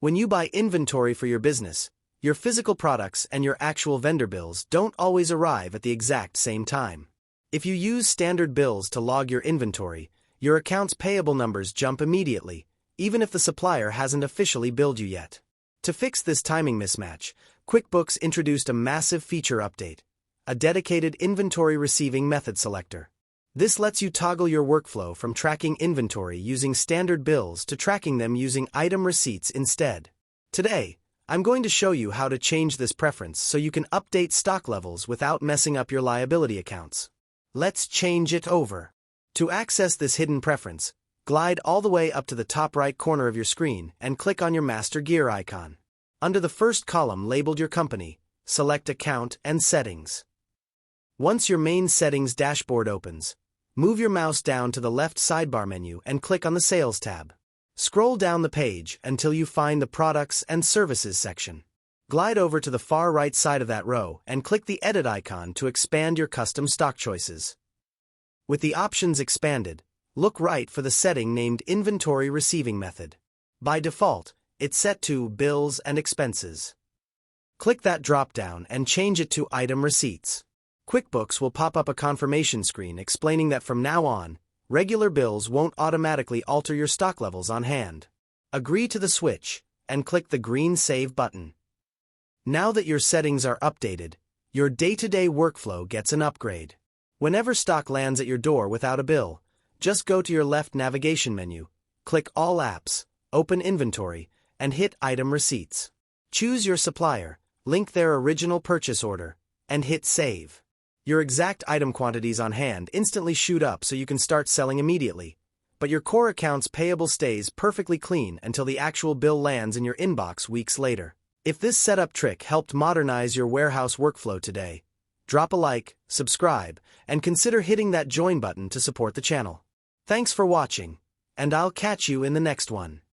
When you buy inventory for your business, your physical products and your actual vendor bills don't always arrive at the exact same time. If you use standard bills to log your inventory, your accounts payable numbers jump immediately, even if the supplier hasn't officially billed you yet. To fix this timing mismatch, QuickBooks introduced a massive feature update, a dedicated inventory receiving method selector. This lets you toggle your workflow from tracking inventory using standard bills to tracking them using item receipts instead. Today, I'm going to show you how to change this preference so you can update stock levels without messing up your liability accounts. Let's change it over. To access this hidden preference, glide all the way up to the top right corner of your screen and click on your master gear icon. Under the first column labeled Your Company, select Account and Settings. Once your main settings dashboard opens, move your mouse down to the left sidebar menu and click on the Sales tab. Scroll down the page until you find the Products and Services section. Glide over to the far right side of that row and click the Edit icon to expand your custom stock choices. With the options expanded, look right for the setting named Inventory Receiving Method. By default, it's set to Bills and Expenses. Click that drop-down and change it to Item Receipts. QuickBooks will pop up a confirmation screen explaining that from now on, regular bills won't automatically alter your stock levels on hand. Agree to the switch and click the green Save button. Now that your settings are updated, your day-to-day workflow gets an upgrade. Whenever stock lands at your door without a bill, just go to your left navigation menu, click All Apps, open Inventory, and hit Item Receipts. Choose your supplier, link their original purchase order, and hit Save. Your exact item quantities on hand instantly shoot up so you can start selling immediately, but your core accounts payable stays perfectly clean until the actual bill lands in your inbox weeks later. If this setup trick helped modernize your warehouse workflow today, drop a like, subscribe, and consider hitting that join button to support the channel. Thanks for watching, and I'll catch you in the next one.